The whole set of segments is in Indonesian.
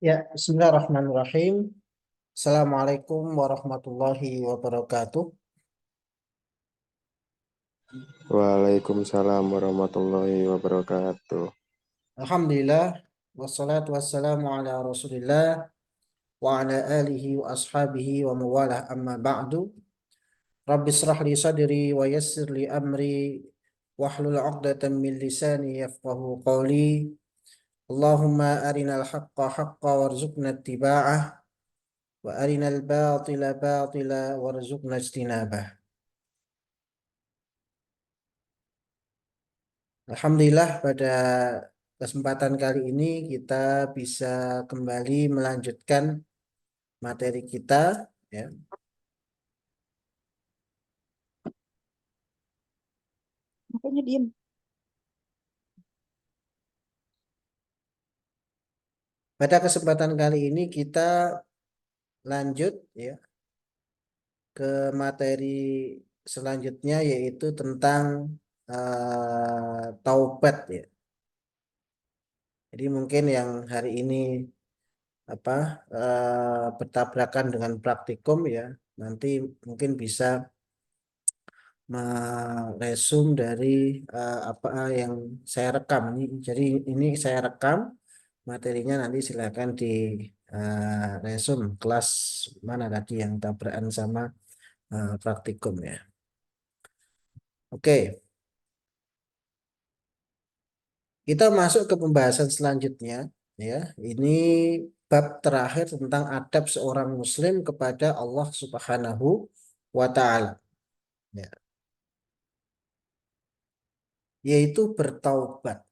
Ya, bismillahirrahmanirrahim. Assalamualaikum warahmatullahi wabarakatuh. Waalaikumsalam warahmatullahi wabarakatuh. Alhamdulillah, wassalatu wassalamu ala rasulillah wa ala alihi wa ashabihi wa mawalah amma ba'du. Rabbi israh li sadri wa yassir li amri wahlul 'uqdatam min lisani yafqahu qawli. Allahumma arinal haqqa haqqa warzuqna ittiba'ah wa arinal batila batila warzuqna ijtinabah. Alhamdulillah pada kesempatan kali ini kita bisa kembali melanjutkan materi kita ya. Makanya diem. Pada kesempatan kali ini kita lanjut ya ke materi selanjutnya yaitu tentang taubat ya. Jadi mungkin yang hari ini apa bertabrakan dengan praktikum ya, nanti mungkin bisa meresum dari apa yang saya rekam ini. Jadi ini saya rekam materinya, nanti silakan di resum kelas mana tadi yang tabrakan sama praktikum ya. Oke, kita masuk ke pembahasan selanjutnya ya. Ini bab terakhir tentang adab seorang muslim kepada Allah Subhanahu wa taala ya, yaitu bertaubat.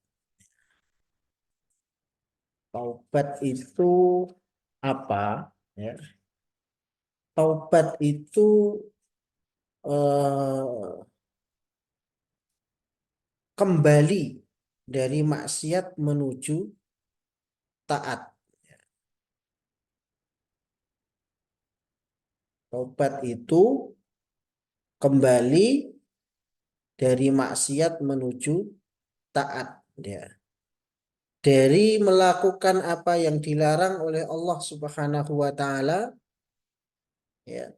Taubat itu apa ya? Taubat itu eh, kembali dari maksiat menuju taat. Taubat itu kembali dari maksiat menuju taat ya. Dari melakukan apa yang dilarang oleh Allah Subhanahu wa taala ya,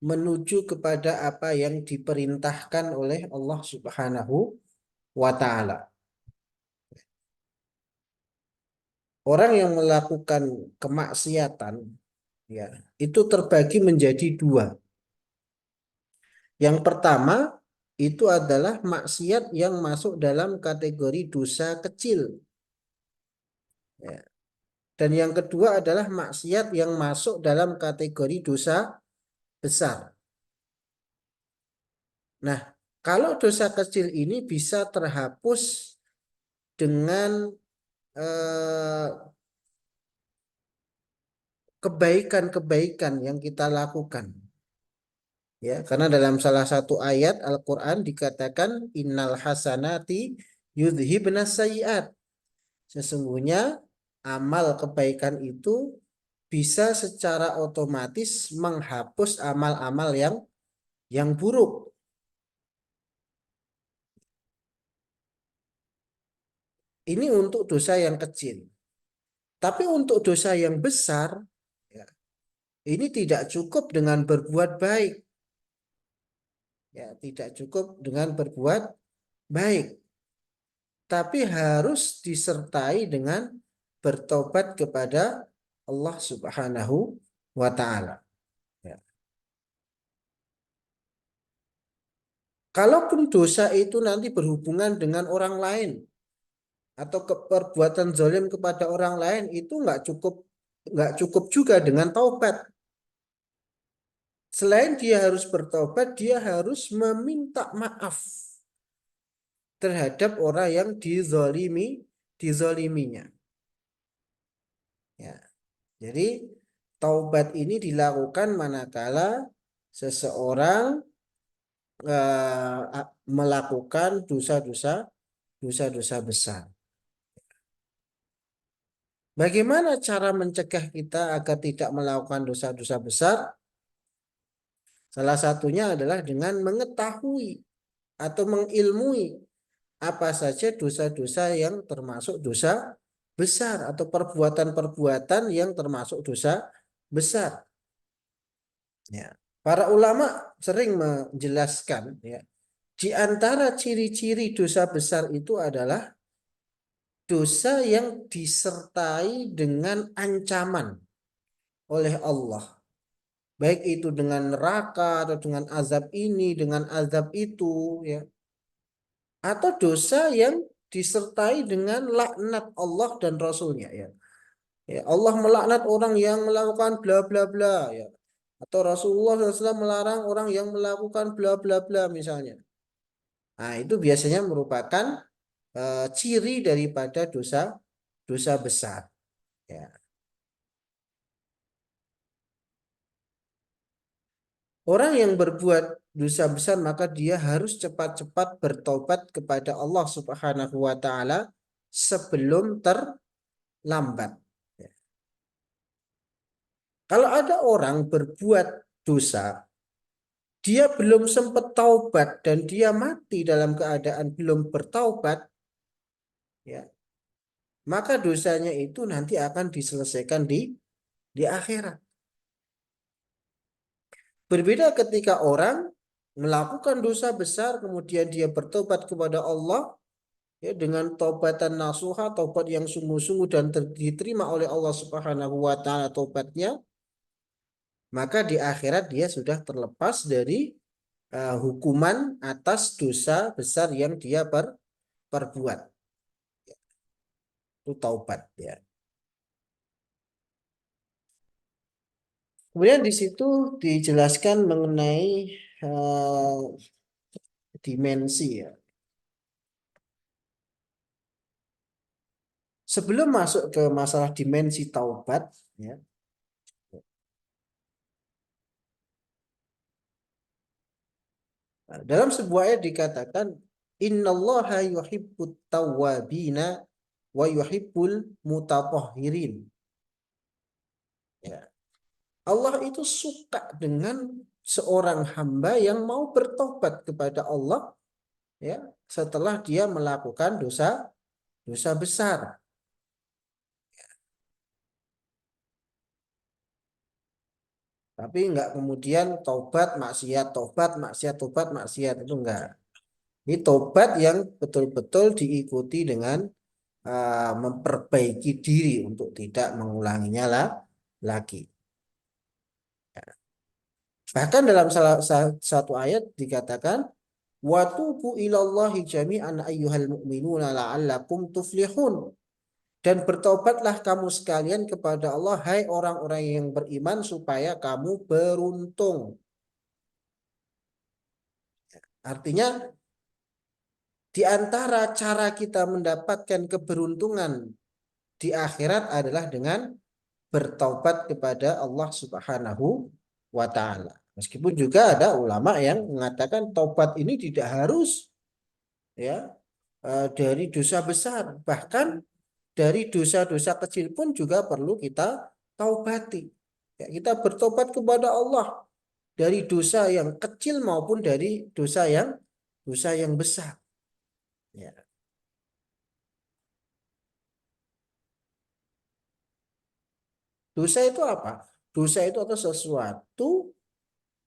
menuju kepada apa yang diperintahkan oleh Allah Subhanahu wa taala. Orang yang melakukan kemaksiatan ya, itu terbagi menjadi dua. Yang pertama itu adalah maksiat yang masuk dalam kategori dosa kecil ya. Dan yang kedua adalah maksiat yang masuk dalam kategori dosa besar. Nah, kalau dosa kecil ini bisa terhapus dengan eh, kebaikan-kebaikan yang kita lakukan. Ya, karena dalam salah satu ayat Al-Qur'an dikatakan innal hasanati yudhibnas sayyi'at. Sesungguhnya amal kebaikan itu bisa secara otomatis menghapus amal-amal yang buruk. Ini untuk dosa yang kecil. Tapi untuk dosa yang besar, ya, ini tidak cukup dengan berbuat baik. Ya, tidak cukup dengan berbuat baik. Tapi harus disertai dengan bertobat kepada Allah Subhanahu wa taala. Ya. Kalaupun dosa itu nanti berhubungan dengan orang lain atau perbuatan zalim kepada orang lain, itu nggak cukup juga dengan taubat. Selain dia harus bertobat, dia harus meminta maaf terhadap orang yang dizoliminya. Ya. Jadi taubat ini dilakukan manakala seseorang melakukan dosa-dosa besar. Bagaimana cara mencegah kita agar tidak melakukan dosa-dosa besar? Salah satunya adalah dengan mengetahui atau mengilmui apa saja dosa-dosa yang termasuk dosa besar atau perbuatan-perbuatan yang termasuk dosa besar. Ya. Para ulama sering menjelaskan, ya, di antara ciri-ciri dosa besar itu adalah dosa yang disertai dengan ancaman oleh Allah. Baik itu dengan neraka atau dengan azab ini, dengan azab itu, ya. Atau dosa yang disertai dengan laknat Allah dan Rasulnya, ya. Ya, Allah melaknat orang yang melakukan bla bla bla, ya. Atau Rasulullah SAW melarang orang yang melakukan bla bla bla misalnya. Nah, itu biasanya merupakan ciri daripada dosa dosa besar. Ya. Orang yang berbuat dosa besar maka dia harus cepat-cepat bertobat kepada Allah Subhanahu wa taala sebelum terlambat. Ya. Kalau ada orang berbuat dosa, dia belum sempat taubat dan dia mati dalam keadaan belum bertaubat, ya, maka dosanya itu nanti akan diselesaikan di akhirat. Berbeda ketika orang melakukan dosa besar kemudian dia bertobat kepada Allah, ya, dengan taubatan nasuha, taubat yang sungguh-sungguh dan diterima oleh Allah Subhanahu wa taala taubatnya, maka di akhirat dia sudah terlepas dari hukuman atas dosa besar yang dia perbuat. Itu taubat, ya. Kemudian di situ dijelaskan mengenai dimensi, ya. Sebelum masuk ke masalah dimensi taubat, ya, dalam sebuah ayat dikatakan innallaha yuhibbut tawwabina wa yuhibbul mutatahhirin. Ya. Allah itu suka dengan seorang hamba yang mau bertobat kepada Allah, ya, setelah dia melakukan dosa besar. Tapi enggak kemudian tobat maksiat, tobat maksiat, tobat maksiat, itu enggak. Ini tobat yang betul-betul diikuti dengan memperbaiki diri untuk tidak mengulanginya lagi. Bahkan dalam salah satu ayat dikatakan wa tubu ilallahi jami'an ayyuhal mu'minuna la'allakum tuflihun. Dan bertobatlah kamu sekalian kepada Allah, hai orang-orang yang beriman, supaya kamu beruntung. Artinya di antara cara kita mendapatkan keberuntungan di akhirat adalah dengan bertaubat kepada Allah Subhanahu wa taala. Meskipun juga ada ulama yang mengatakan taubat ini tidak harus, ya, dari dosa besar, bahkan dari dosa-dosa kecil pun juga perlu kita taubati. Ya, kita bertobat kepada Allah dari dosa yang kecil maupun dari dosa yang besar. Ya. Dosa itu apa? Dosa itu adalah sesuatu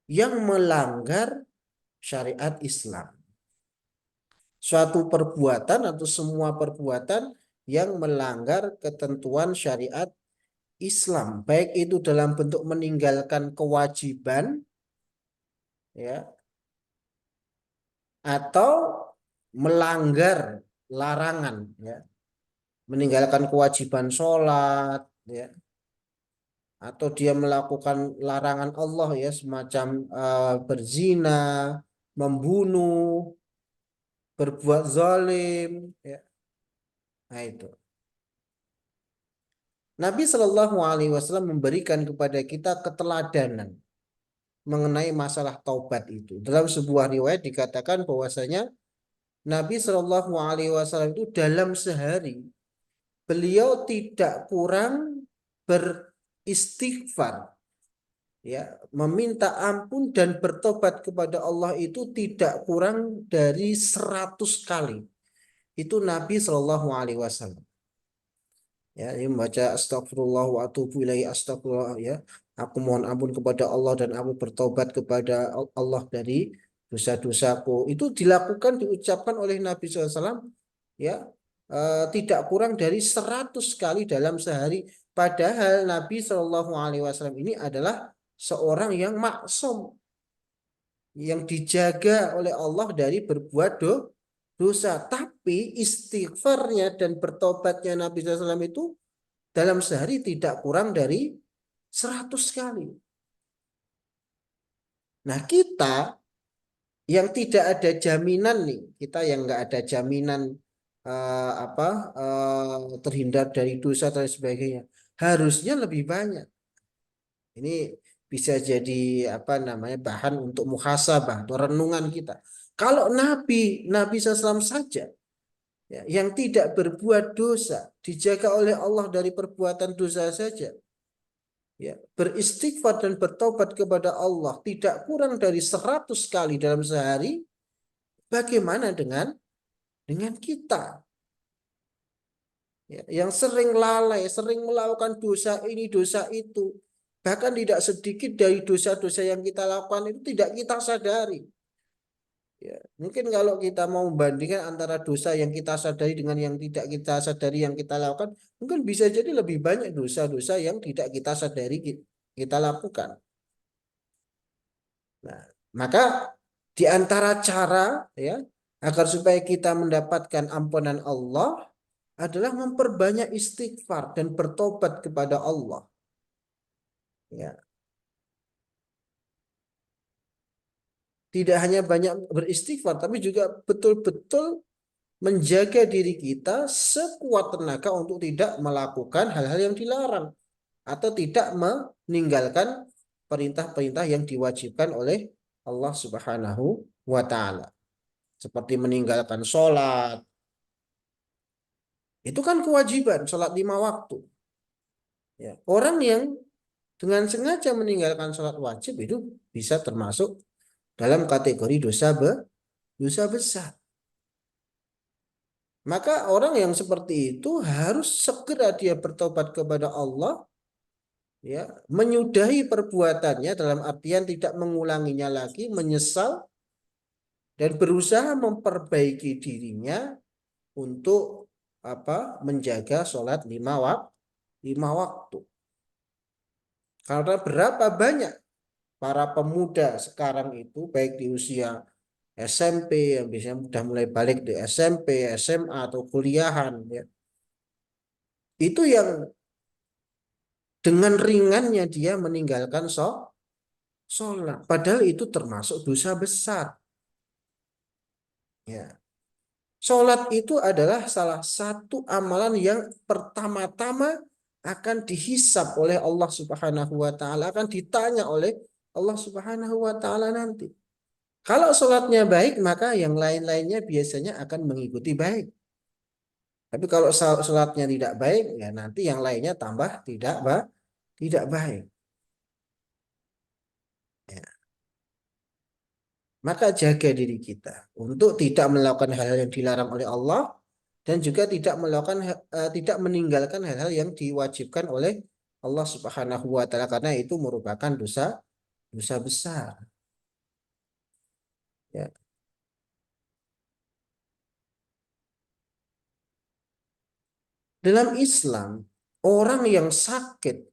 yang melanggar syariat Islam. Suatu perbuatan atau semua perbuatan yang melanggar ketentuan syariat Islam, baik itu dalam bentuk meninggalkan kewajiban, ya, atau melanggar larangan, ya, meninggalkan kewajiban sholat, ya, atau dia melakukan larangan Allah, ya, semacam berzina, membunuh, berbuat zalim, ya. Nah, itu Nabi Shallallahu Alaihi Wasallam memberikan kepada kita keteladanan mengenai masalah taubat itu. Dalam sebuah riwayat dikatakan bahwasanya Nabi Shallallahu Alaihi Wasallam itu dalam sehari beliau tidak kurang beristighfar, ya, meminta ampun dan bertobat kepada Allah itu tidak kurang dari 100 kali. Itu Nabi Shallallahu Alaihi Wasallam. Ya, ini membaca astagfirullah wa atubu ilaihi, astagfirullah, ya. Aku mohon ampun kepada Allah dan aku bertobat kepada Allah dari dosa-dosaku. Itu dilakukan, diucapkan oleh Nabi SAW, ya, tidak kurang dari 100 kali dalam sehari. Padahal Nabi SAW ini adalah seorang yang maksum, yang dijaga oleh Allah dari berbuat dosa. Tapi istighfarnya dan bertobatnya Nabi SAW itu dalam sehari tidak kurang dari 100 kali. Nah, kita yang tidak ada jaminan nih, kita yang nggak ada jaminan terhindar dari dosa dan sebagainya, harusnya lebih banyak. Ini bisa jadi bahan untuk muhasabah atau renungan kita. Kalau Nabi SAW saja, ya, yang tidak berbuat dosa, dijaga oleh Allah dari perbuatan dosa saja, ya, beristighfar dan bertobat kepada Allah tidak kurang dari 100 kali dalam sehari, bagaimana dengan kita, ya, yang sering lalai, sering melakukan dosa ini, dosa itu, bahkan tidak sedikit dari dosa-dosa yang kita lakukan itu tidak kita sadari. Ya, mungkin kalau kita mau membandingkan antara dosa yang kita sadari dengan yang tidak kita sadari yang kita lakukan, mungkin bisa jadi lebih banyak dosa-dosa yang tidak kita sadari kita lakukan. Nah, maka di antara cara, ya, agar supaya kita mendapatkan ampunan Allah adalah memperbanyak istighfar dan bertobat kepada Allah. Ya, tidak hanya banyak beristighfar, tapi juga betul-betul menjaga diri kita sekuat tenaga untuk tidak melakukan hal-hal yang dilarang atau tidak meninggalkan perintah-perintah yang diwajibkan oleh Allah Subhanahu wa taala. Seperti meninggalkan sholat. Itu kan kewajiban, sholat 5 waktu. Ya, orang yang dengan sengaja meninggalkan sholat wajib itu bisa termasuk dalam kategori dosa besar. Maka orang yang seperti itu harus segera dia bertobat kepada Allah, ya, menyudahi perbuatannya dalam artian tidak mengulanginya lagi, menyesal dan berusaha memperbaiki dirinya untuk menjaga sholat 5 waktu. Karena berapa banyak para pemuda sekarang itu baik di usia SMP yang biasanya sudah mulai balik di SMP, SMA atau kuliahan, ya, itu yang dengan ringannya dia meninggalkan sholat, padahal itu termasuk dosa besar. Ya. Sholat itu adalah salah satu amalan yang pertama-tama akan dihisab oleh Allah Subhanahu wa taala, akan ditanya oleh Allah Subhanahu wa taala nanti. Kalau sholatnya baik, maka yang lain-lainnya biasanya akan mengikuti baik. Tapi kalau sholatnya tidak baik, ya nanti yang lainnya tambah tidak baik. Ya. Maka jaga diri kita untuk tidak melakukan hal-hal yang dilarang oleh Allah dan juga tidak meninggalkan hal-hal yang diwajibkan oleh Allah Subhanahu wa taala karena itu merupakan dosa besar. Ya. Dalam Islam, orang yang sakit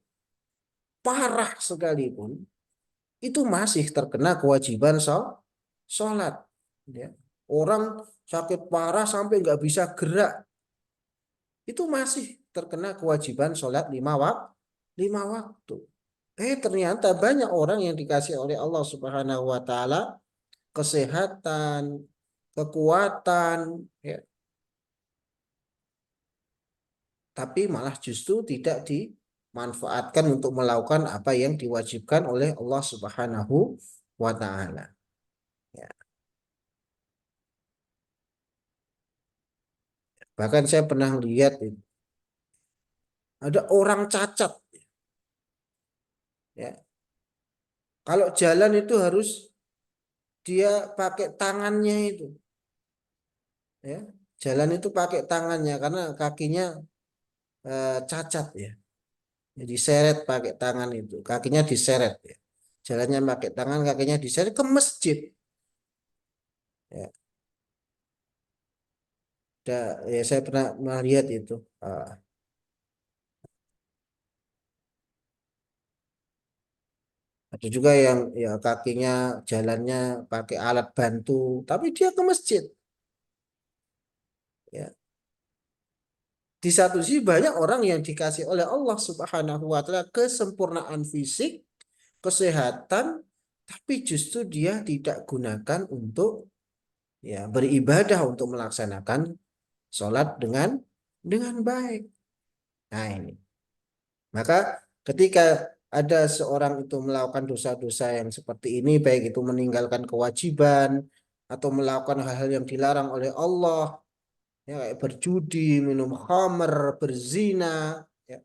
parah sekalipun itu masih terkena kewajiban sholat. Ya. Orang sakit parah sampai nggak bisa gerak, itu masih terkena kewajiban sholat 5 waktu. Ternyata banyak orang yang dikasih oleh Allah Subhanahu wa taala kesehatan, kekuatan, ya, tapi malah justru tidak dimanfaatkan untuk melakukan apa yang diwajibkan oleh Allah Subhanahu wa taala. Ya. Bahkan saya pernah lihat ada orang cacat, ya. Kalau jalan itu harus dia pakai tangannya itu, ya. Jalan itu pakai tangannya karena kakinya cacat ya. Jadi seret pakai tangan itu, kakinya diseret ya. Jalannya pakai tangan, kakinya diseret ke masjid. Ya, ya saya pernah melihat itu. Ada juga yang ya kakinya jalannya pakai alat bantu, tapi dia ke masjid. Ya. Di satu sisi banyak orang yang dikasih oleh Allah Subhanahu wa taala kesempurnaan fisik, kesehatan, tapi justru dia tidak gunakan untuk ya beribadah untuk melaksanakan sholat dengan baik. Nah ini. Maka ketika ada seorang itu melakukan dosa-dosa yang seperti ini, baik itu meninggalkan kewajiban atau melakukan hal-hal yang dilarang oleh Allah, ya kayak berjudi, minum khamr, berzina, ya,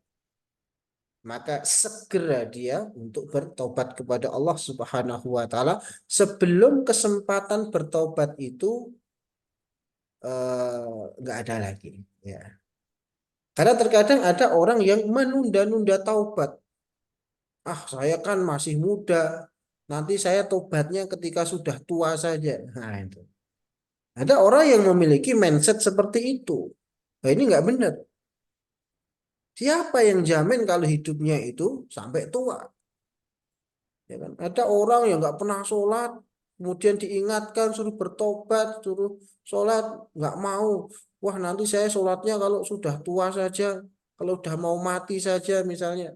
maka segera dia untuk bertobat kepada Allah Subhanahu wa taala sebelum kesempatan bertobat itu nggak ada lagi, ya. Karena terkadang ada orang yang menunda-nunda taubat. Ah, saya kan masih muda. Nanti saya tobatnya ketika sudah tua saja. Nah, itu. Ada orang yang memiliki mindset seperti itu. Nah, ini nggak benar. Siapa yang jamin kalau hidupnya itu sampai tua? Ya kan? Ada orang yang nggak pernah sholat, kemudian diingatkan suruh bertobat, suruh sholat, nggak mau. Wah, nanti saya sholatnya kalau sudah tua saja, kalau udah mau mati saja misalnya.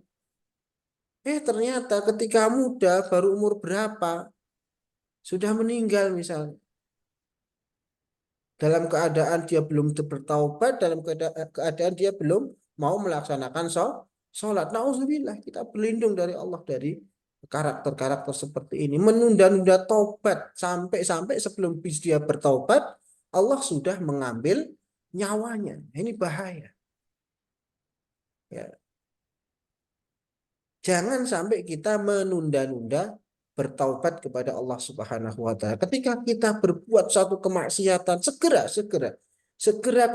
Ternyata ketika muda, baru umur berapa, sudah meninggal misalnya. Dalam keadaan dia belum bertaubat, dalam keadaan dia belum mau melaksanakan sholat. Nauzubillah, kita berlindung dari Allah dari karakter-karakter seperti ini. Menunda-nunda taubat sampai-sampai sebelum dia bertaubat, Allah sudah mengambil nyawanya. Ini bahaya. Ya. Jangan sampai kita menunda-nunda bertaubat kepada Allah Subhanahu wa taala. Ketika kita berbuat satu kemaksiatan, segera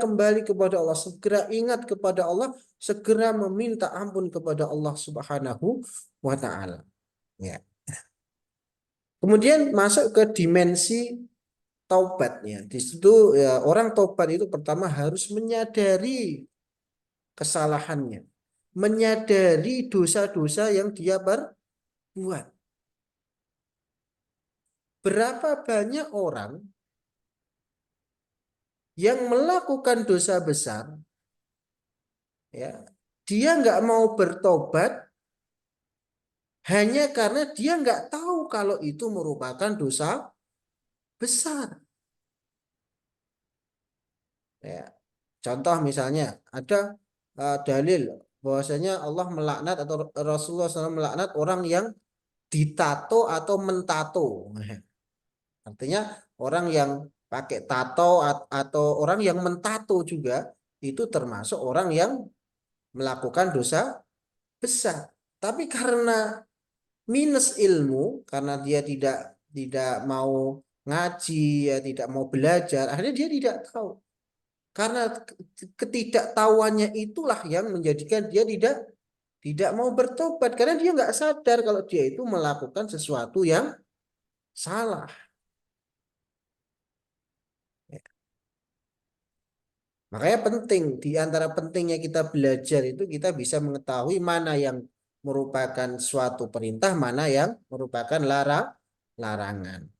kembali kepada Allah, segera ingat kepada Allah, segera meminta ampun kepada Allah Subhanahu wa taala. Ya. Kemudian masuk ke dimensi taubatnya. Di situ ya, orang taubat itu pertama harus menyadari kesalahannya, menyadari dosa-dosa yang dia perbuat. Berapa banyak orang yang melakukan dosa besar, ya, dia nggak mau bertobat hanya karena dia nggak tahu kalau itu merupakan dosa besar. Ya. Contoh misalnya ada dalil bahwasanya Allah melaknat atau Rasulullah SAW melaknat orang yang ditato atau mentato. Artinya orang yang pakai tato atau orang yang mentato juga itu termasuk orang yang melakukan dosa besar. Tapi karena minus ilmu, karena dia tidak mau ngaji, ya tidak mau belajar, akhirnya dia tidak tahu. Karena ketidaktahuannya itulah yang menjadikan dia tidak mau bertobat karena dia nggak sadar kalau dia itu melakukan sesuatu yang salah. Makanya penting, di antara pentingnya kita belajar itu kita bisa mengetahui mana yang merupakan suatu perintah, mana yang merupakan larangan.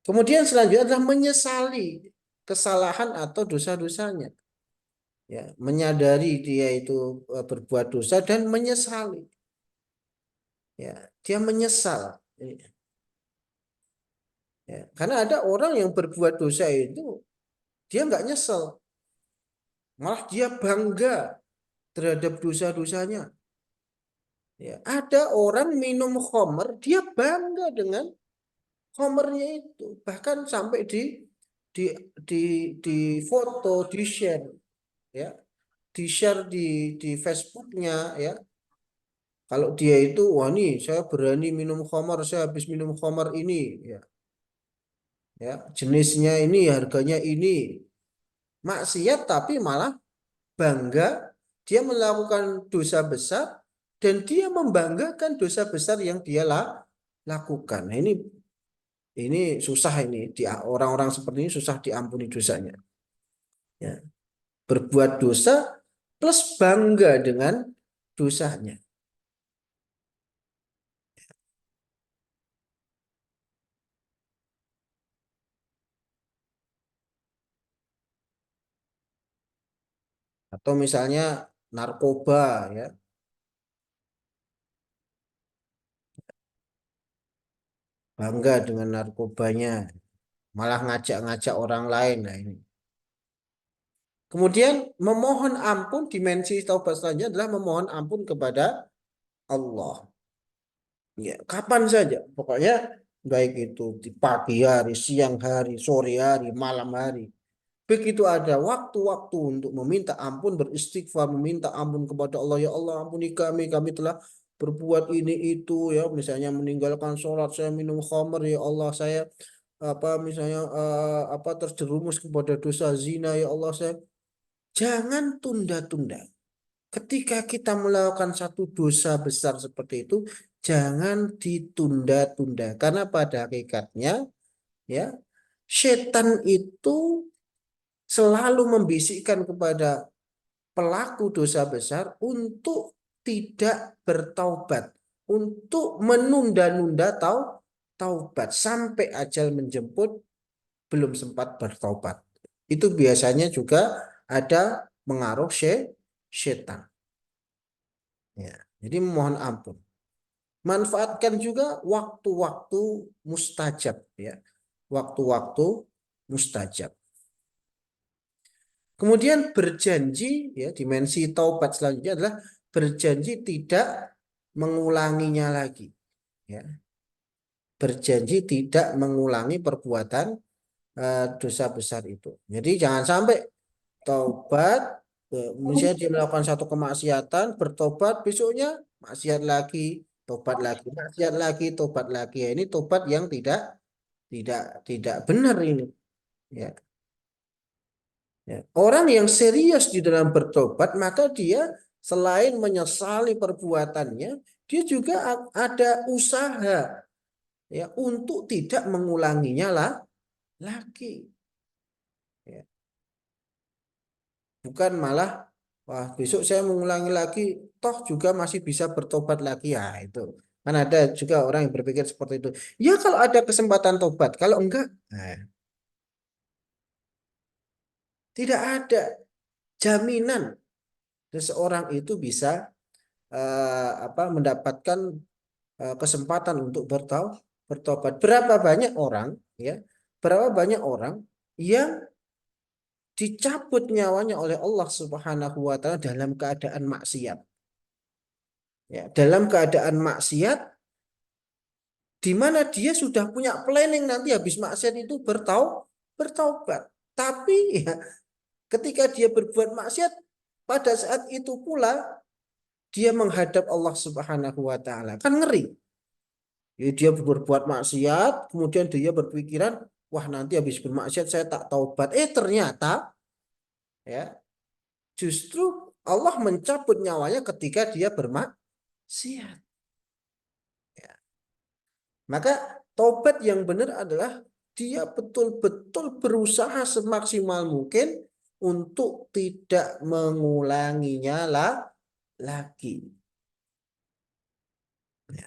Kemudian selanjutnya adalah menyesali kesalahan atau dosa-dosanya. Ya, menyadari dia itu berbuat dosa dan menyesali. Ya, dia menyesal. Ya, karena ada orang yang berbuat dosa itu dia nggak nyesel, malah dia bangga terhadap dosa-dosanya. Ya, ada orang minum khamr, dia bangga dengan khamrnya itu, bahkan sampai di di di foto, di share, ya, di share di Facebooknya, ya. Kalau dia itu, wah nih, saya berani minum khamr, saya habis minum khamr ini, ya, ya, jenisnya ini, harganya ini. maksiat tapi malah bangga dia melakukan dosa besar dan dia membanggakan dosa besar yang dia lakukan. Nah, ini susah ini orang-orang seperti ini susah diampuni dosanya. Ya. Berbuat dosa plus bangga dengan dosanya. Atau misalnya narkoba ya, bangga dengan narkobanya, malah ngajak-ngajak orang lain. Nah, ini. Kemudian memohon ampun, dimensi taubat selanjutnya adalah memohon ampun kepada Allah. Ya, kapan saja, pokoknya baik itu di pagi hari, siang hari, sore hari, malam hari. Begitu ada waktu-waktu untuk meminta ampun, beristighfar, meminta ampun kepada Allah. Ya Allah, ampuni kami telah berbuat ini itu ya, misalnya meninggalkan sholat, saya minum khamr, ya Allah, saya apa misalnya apa terjerumus kepada dosa zina, ya Allah, saya jangan tunda-tunda. Ketika kita melakukan satu dosa besar seperti itu, jangan ditunda-tunda karena pada hakikatnya ya, setan itu selalu membisikkan kepada pelaku dosa besar untuk tidak bertaubat, untuk menunda-nunda taubat sampai ajal menjemput belum sempat bertaubat. Itu biasanya juga ada pengaruh setan. Ya, jadi mohon ampun. Manfaatkan juga waktu-waktu mustajab ya. Waktu-waktu mustajab. Kemudian berjanji ya, dimensi taubat selanjutnya adalah berjanji tidak mengulanginya lagi ya. Berjanji tidak mengulangi perbuatan dosa besar itu. Jadi jangan sampai taubat misalnya dia melakukan satu kemaksiatan, bertobat, besoknya maksiat lagi, tobat lagi, maksiat lagi, tobat lagi. Ya, ini tobat yang tidak benar ini ya. Ya. Orang yang serius di dalam bertobat, maka dia selain menyesali perbuatannya, dia juga ada usaha ya untuk tidak mengulanginya lagi. Ya. Bukan malah, wah besok saya mengulangi lagi, toh juga masih bisa bertobat lagi ya itu. Kan ada juga orang yang berpikir seperti itu. Ya kalau ada kesempatan tobat, kalau enggak, nah, tidak ada jaminan seseorang itu bisa mendapatkan kesempatan untuk bertobat. Berapa banyak orang ya, berapa banyak orang yang dicabut nyawanya oleh Allah Subhanahu wa taala dalam keadaan maksiat. Ya, dalam keadaan maksiat di mana dia sudah punya planning nanti habis maksiat itu bertaubat. Tapi ya, ketika dia berbuat maksiat pada saat itu pula dia menghadap Allah Subhanahu wa taala. Kan ngeri. Ya, dia berbuat maksiat, kemudian dia berpikiran, wah nanti habis bermaksiat saya tak taubat. Ternyata ya justru Allah mencabut nyawanya ketika dia bermaksiat. Ya. Maka taubat yang benar adalah dia betul-betul berusaha semaksimal mungkin untuk tidak mengulanginya lagi. Ya.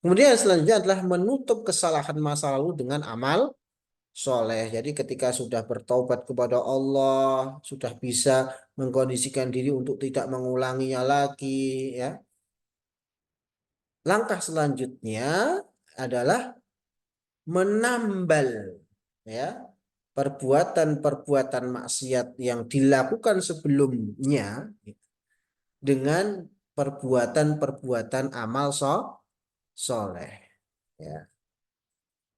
Kemudian selanjutnya adalah menutup kesalahan masa lalu dengan amal soleh. Jadi ketika sudah bertaubat kepada Allah, sudah bisa mengkondisikan diri untuk tidak mengulanginya lagi, ya. Langkah selanjutnya adalah menambal, ya, perbuatan-perbuatan maksiat yang dilakukan sebelumnya dengan perbuatan-perbuatan amal soleh. Ya.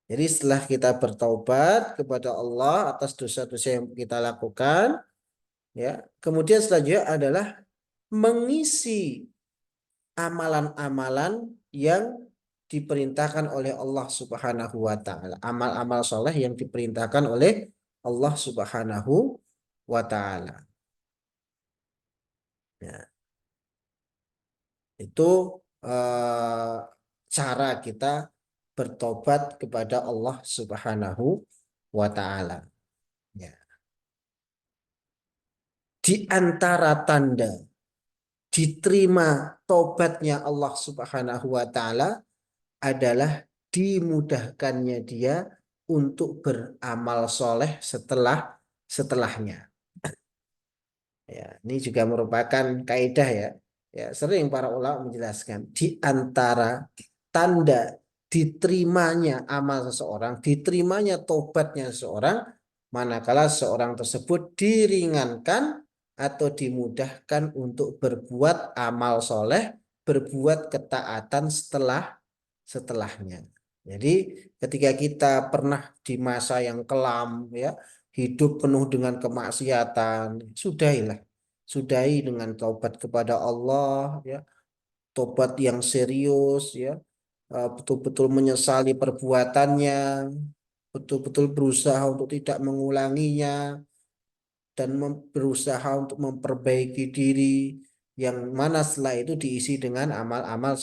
Jadi setelah kita bertaubat kepada Allah atas dosa-dosa yang kita lakukan, ya, kemudian selanjutnya adalah mengisi amalan-amalan yang diperintahkan oleh Allah Subhanahu wa taala. Amal-amal soleh yang diperintahkan oleh Allah Subhanahu wa taala. Ya, itu eh, cara kita bertobat kepada Allah Subhanahu wa taala. Ya. Di antara tanda diterima tobatnya Allah Subhanahu wa taala adalah dimudahkannya dia untuk beramal soleh setelahnya. Ya, ini juga merupakan kaidah ya. Ya, sering para ulama menjelaskan di antara tanda diterimanya amal seseorang, diterimanya tobatnya seseorang, manakala seorang tersebut diringankan atau dimudahkan untuk berbuat amal soleh, berbuat ketaatan setelahnya. Jadi ketika kita pernah di masa yang kelam ya, hidup penuh dengan kemaksiatan, sudahilah. Sudahi dengan taubat kepada Allah ya, tobat yang serius ya, betul-betul menyesali perbuatannya, betul-betul berusaha untuk tidak mengulanginya dan berusaha untuk memperbaiki diri yang mana setelah itu diisi dengan amal-amal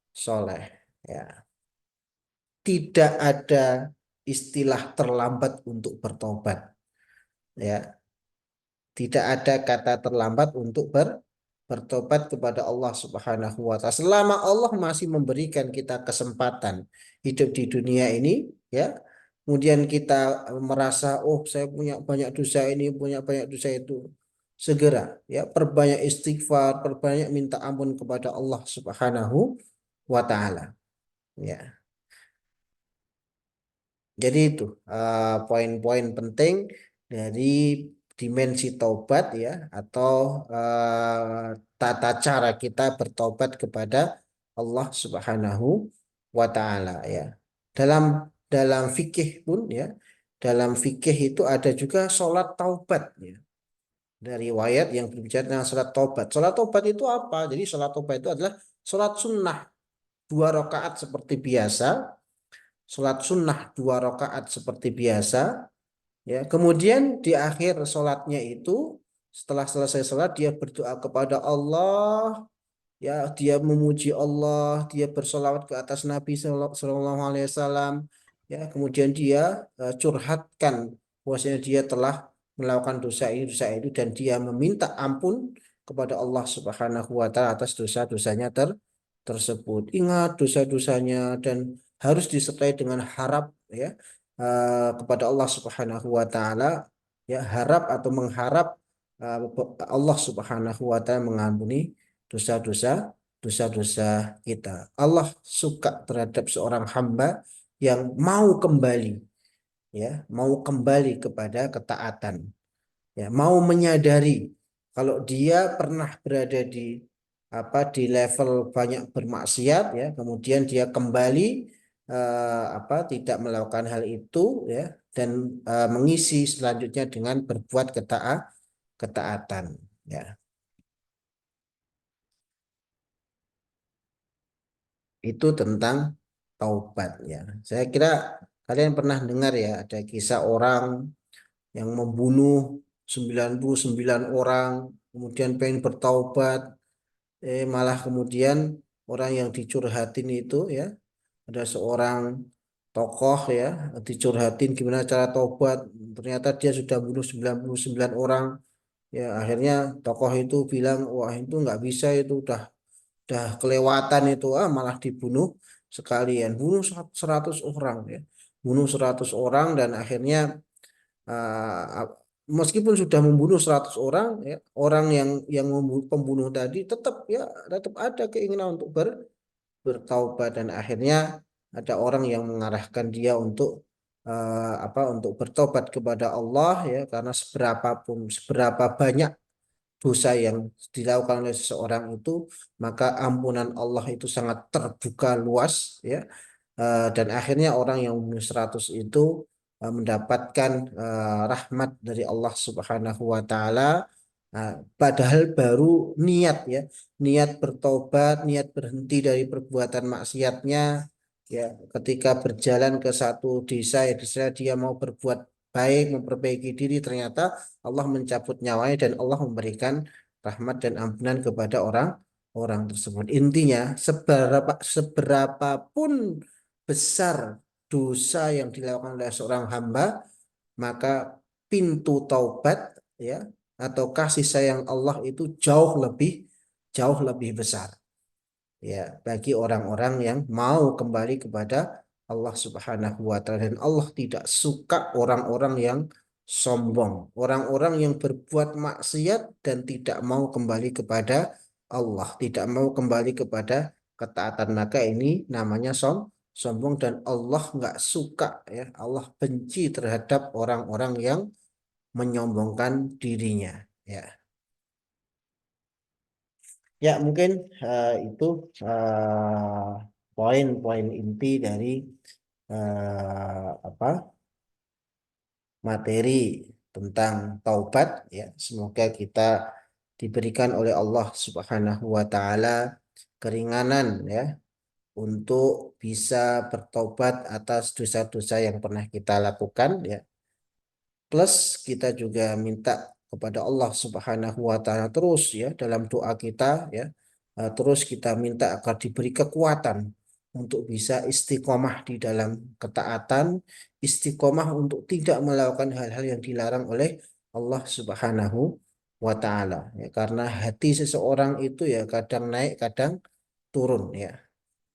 soleh ya. Tidak ada istilah terlambat untuk bertobat ya, tidak ada kata terlambat untuk bertobat kepada Allah Subhanahu wa taala selama Allah masih memberikan kita kesempatan hidup di dunia ini ya. Kemudian kita merasa oh saya punya banyak dosa ini, punya banyak dosa itu, segera ya perbanyak istighfar, perbanyak minta ampun kepada Allah Subhanahu wa taala ya. Jadi itu poin-poin penting dari dimensi taubat ya, atau tata cara kita bertobat kepada Allah Subhanahu wa taala ya. Dalam dalam fikih pun ya, dalam fikih itu ada juga sholat taubat ya. Dari riwayat yang berbicara tentang sholat taubat. Sholat taubat itu apa? Jadi sholat taubat itu adalah sholat sunnah 2 rakaat seperti biasa, sholat sunnah 2 rakaat seperti biasa ya. Kemudian di akhir sholatnya itu setelah selesai sholat dia berdoa kepada Allah ya, dia memuji Allah, dia bersolawat ke atas Nabi Sallallahu Alaihi Wasallam ya. Kemudian dia curhatkan bahwasanya dia telah melakukan dosa itu dan dia meminta ampun kepada Allah Subhanahu wa taala atas dosa-dosanya tersebut. Ingat dosa-dosanya dan harus disertai dengan harap ya, kepada Allah Subhanahu wa taala ya, harap atau mengharap uh, Allah Subhanahu wa taala mengampuni dosa-dosa kita. Allah suka terhadap seorang hamba yang mau kembali ya, mau kembali kepada ketaatan ya, mau menyadari kalau dia pernah berada di di level banyak bermaksiat ya, kemudian dia kembali tidak melakukan hal itu ya, dan mengisi selanjutnya dengan berbuat ketaatan ya. Itu tentang taubat ya. Saya kira kalian pernah dengar ya, ada kisah orang yang membunuh 99 orang, kemudian pengen bertaubat, malah kemudian orang yang dicurhatin itu ya, ada seorang tokoh ya, dicurhatin gimana cara taubat, ternyata dia sudah bunuh 99 orang ya. Akhirnya tokoh itu bilang wah itu nggak bisa, itu udah kelewatan itu, malah dibunuh sekalian, bunuh 100 orang ya, bunuh 100 orang. Dan akhirnya uh, meskipun sudah membunuh 100 orang ya, orang yang pembunuh tadi tetap ada keinginan untuk bertaubat, dan akhirnya ada orang yang mengarahkan dia untuk untuk bertobat kepada Allah ya, karena seberapa banyak dosa yang dilakukan oleh seseorang itu, maka ampunan Allah itu sangat terbuka luas ya. Dan akhirnya orang yang membunuh 100 itu mendapatkan rahmat dari Allah Subhanahu wa taala, padahal baru niat ya, niat bertobat, niat berhenti dari perbuatan maksiatnya ya, ketika berjalan ke satu desa ya, di sana dia mau berbuat baik, memperbaiki diri, ternyata Allah mencabut nyawanya dan Allah memberikan rahmat dan ampunan kepada orang tersebut. Intinya, seberapapun besar dosa yang dilakukan oleh seorang hamba, maka pintu taubat ya atau kasih sayang Allah itu jauh lebih besar ya bagi orang-orang yang mau kembali kepada Allah Subhanahu wa taala, dan Allah tidak suka orang-orang yang sombong, orang-orang yang berbuat maksiat dan tidak mau kembali kepada Allah, tidak mau kembali kepada ketaatan, maka ini namanya sombong dan Allah nggak suka ya, Allah benci terhadap orang-orang yang menyombongkan dirinya ya. Ya, mungkin itu poin-poin inti dari apa materi tentang taubat ya. Semoga kita diberikan oleh Allah Subhanahu wa taala keringanan ya untuk bisa bertobat atas dosa-dosa yang pernah kita lakukan ya. Plus kita juga minta kepada Allah Subhanahu wa taala terus ya dalam doa kita ya. Terus kita minta agar diberi kekuatan untuk bisa istiqomah di dalam ketaatan, istiqomah untuk tidak melakukan hal-hal yang dilarang oleh Allah Subhanahu wa taala ya. Karena hati seseorang itu ya kadang naik, kadang turun ya.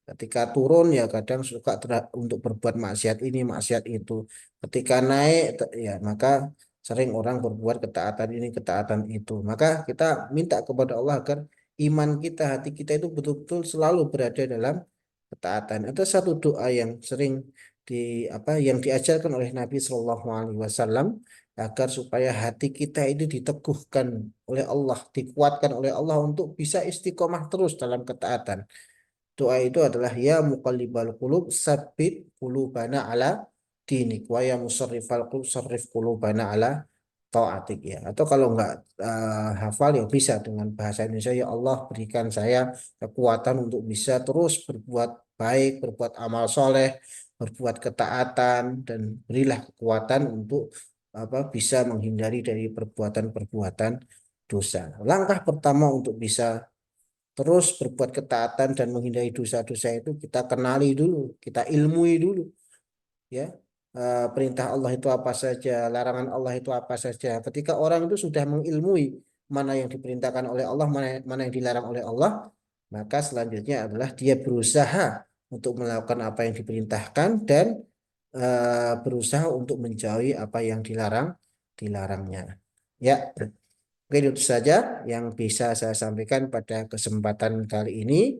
Ketika turun ya kadang suka untuk berbuat maksiat ini, maksiat itu. Ketika naik ya maka sering orang berbuat ketaatan ini, ketaatan itu. Maka kita minta kepada Allah agar iman kita, hati kita itu betul-betul selalu berada dalam ketaatan. Ada satu doa yang sering yang diajarkan oleh Nabi Shallallahu Alaihi Wasallam agar supaya hati kita ini diteguhkan oleh Allah, dikuatkan oleh Allah untuk bisa istiqomah terus dalam ketaatan. Doa itu adalah ya muqallibal qulub sabbit qulubana ala dinik wa ya musarrifal qulub sarrif qulubana ala taatik ya. Atau kalau enggak hafal ya bisa dengan bahasa Indonesia, ya Allah berikan saya kekuatan untuk bisa terus berbuat baik, berbuat amal soleh, berbuat ketaatan, dan berilah kekuatan untuk bisa menghindari dari perbuatan-perbuatan dosa. Langkah pertama untuk bisa terus berbuat ketaatan dan menghindari dosa-dosa itu kita kenali dulu, kita ilmui dulu, ya. Perintah Allah itu apa saja, larangan Allah itu apa saja. Ketika orang itu sudah mengilmui mana yang diperintahkan oleh Allah, mana yang dilarang oleh Allah, maka selanjutnya adalah dia berusaha untuk melakukan apa yang diperintahkan dan berusaha untuk menjauhi apa yang dilarangnya. Ya. Mungkin itu saja yang bisa saya sampaikan pada kesempatan kali ini.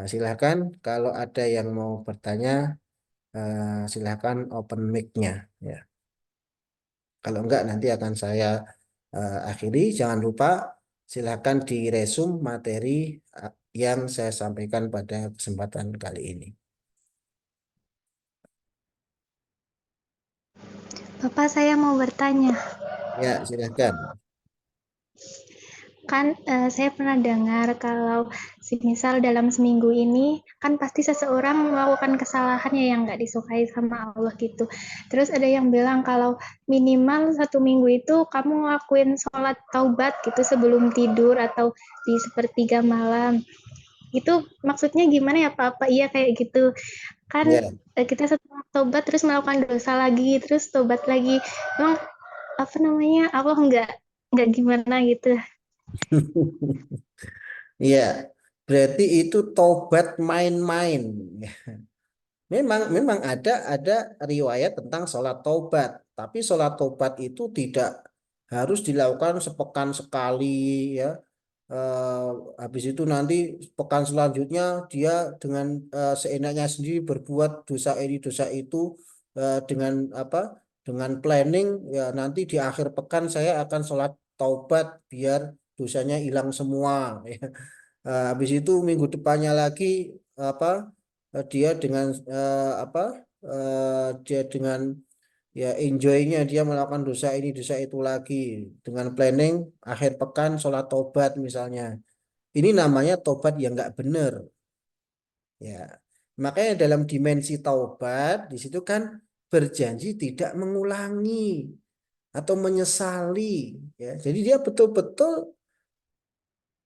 Silahkan kalau ada yang mau bertanya, silahkan open mic-nya. Ya. Kalau enggak nanti akan saya akhiri. Jangan lupa silahkan diresum materi yang saya sampaikan pada kesempatan kali ini. Bapak, saya mau bertanya. Ya, silahkan. Kan saya pernah dengar kalau semisal dalam seminggu ini kan pasti seseorang melakukan kesalahannya yang nggak disukai sama Allah gitu. Terus ada yang bilang kalau minimal 1 minggu itu kamu ngelakuin sholat taubat gitu sebelum tidur atau di sepertiga malam. Itu maksudnya gimana ya Pak? Apa iya kayak gitu? Kan Ya. kita setelah taubat terus melakukan dosa lagi, terus taubat lagi. Emang apa namanya? Allah nggak gimana gitu. Iya, berarti itu tobat main-main. Memang ada riwayat tentang sholat taubat, tapi sholat taubat itu tidak harus dilakukan sepekan sekali ya. Eh, Habis itu nanti pekan selanjutnya dia dengan seenaknya sendiri berbuat dosa ini dosa itu dengan apa? Dengan planning ya nanti di akhir pekan saya akan sholat taubat biar dosanya hilang semua. Habis itu minggu depannya lagi apa? Dia dengan dia dengan ya enjoynya dia melakukan dosa ini dosa itu lagi dengan planning akhir pekan sholat taubat misalnya. Ini namanya taubat yang nggak benar ya. Makanya dalam dimensi taubat di situ kan berjanji tidak mengulangi atau menyesali, ya. Jadi dia betul-betul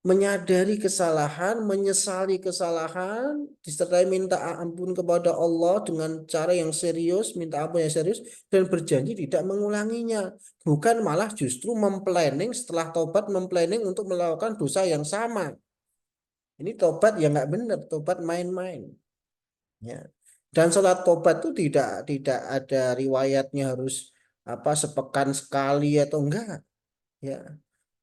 menyadari kesalahan, menyesali kesalahan, disertai minta ampun kepada Allah dengan cara yang serius, minta ampun yang serius, dan berjanji tidak mengulanginya. Bukan malah justru memplanning setelah tobat, memplanning untuk melakukan dosa yang sama. Ini tobat yang nggak benar, tobat main-main. Ya. Dan sholat tobat itu tidak ada riwayatnya harus sepekan sekali atau enggak. Ya.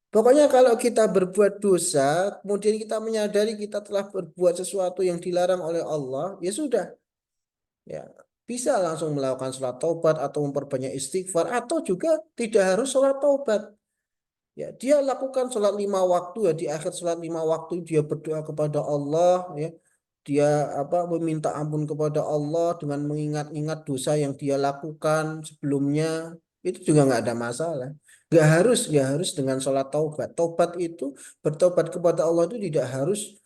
Pokoknya kalau kita berbuat dosa, kemudian kita menyadari kita telah berbuat sesuatu yang dilarang oleh Allah, ya sudah. Ya, bisa langsung melakukan sholat taubat atau memperbanyak istighfar, atau juga tidak harus sholat taubat. Ya, dia lakukan sholat 5 waktu, ya di akhir sholat 5 waktu dia berdoa kepada Allah, ya. Dia meminta ampun kepada Allah dengan mengingat-ingat dosa yang dia lakukan sebelumnya, itu juga nggak ada masalah. Nggak harus dengan sholat taubat. Taubat itu, bertobat kepada Allah itu tidak harus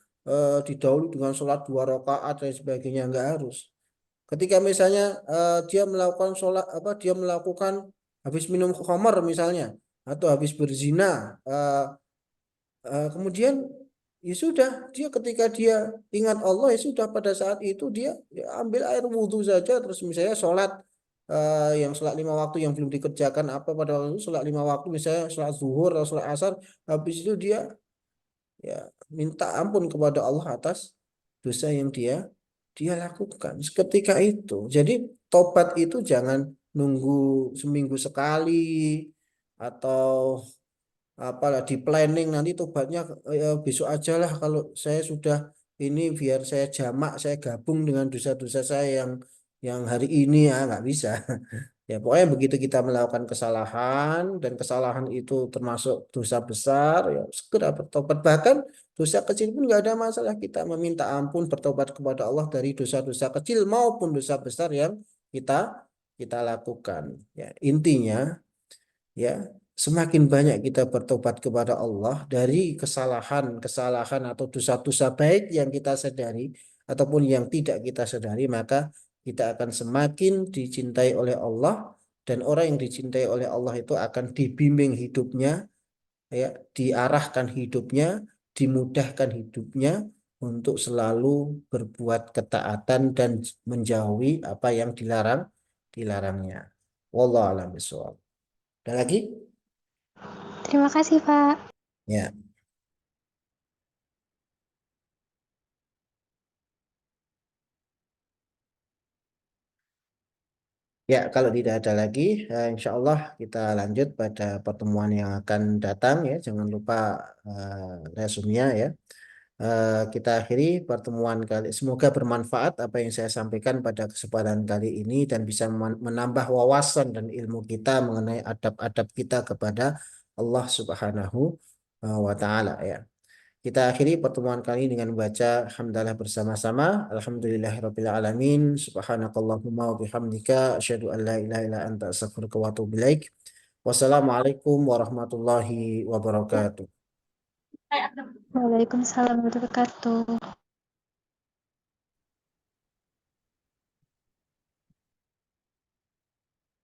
didahului dengan sholat 2 rakaat dan sebagainya, nggak harus. Ketika misalnya dia melakukan sholat dia melakukan habis minum khamar misalnya, atau habis berzina, kemudian ya sudah, dia ketika dia ingat Allah, ya sudah, pada saat itu dia ya ambil air wudhu saja, terus misalnya sholat yang sholat 5 waktu yang belum dikerjakan pada waktu itu, sholat 5 waktu misalnya sholat zuhur atau sholat asar, habis itu dia ya minta ampun kepada Allah atas dosa yang dia lakukan ketika itu. Jadi tobat itu jangan nunggu seminggu sekali, atau apalah di planning nanti tobatnya besok aja lah, kalau saya sudah ini, biar saya jamak, saya gabung dengan dosa-dosa saya yang hari ini, ya nggak bisa. Ya pokoknya begitu kita melakukan kesalahan dan kesalahan itu termasuk dosa besar, ya segera bertobat. Bahkan dosa kecil pun nggak ada masalah, kita meminta ampun, bertobat kepada Allah dari dosa-dosa kecil maupun dosa besar yang kita kita lakukan. Ya intinya, ya semakin banyak kita bertobat kepada Allah dari kesalahan-kesalahan atau dosa-dosa baik yang kita sadari ataupun yang tidak kita sadari, maka kita akan semakin dicintai oleh Allah, dan orang yang dicintai oleh Allah itu akan dibimbing hidupnya, ya, diarahkan hidupnya, dimudahkan hidupnya untuk selalu berbuat ketaatan dan menjauhi apa yang dilarangnya. Wallahu a'lam bishawab. Ada lagi? Terima kasih, Pak. Ya. Ya, kalau tidak ada lagi, insya Allah kita lanjut pada pertemuan yang akan datang, ya. Jangan lupa resumnya, ya. Kita akhiri pertemuan kali. Semoga bermanfaat apa yang saya sampaikan pada kesempatan kali ini dan bisa menambah wawasan dan ilmu kita mengenai adab-adab kita kepada Allah Subhanahu wa Ta'ala, ya. Kita akhiri pertemuan kali ini dengan membaca hamdalah bersama-sama. Alhamdulillahirabbil alamin. Subhanakallahumma wa bihamdika asyhadu an la ilaha illa anta astaghfiruka wa atubu ilaik. Wassalamualaikum warahmatullahi wabarakatuh. Waalaikumsalam warahmatullahi wabarakatuh.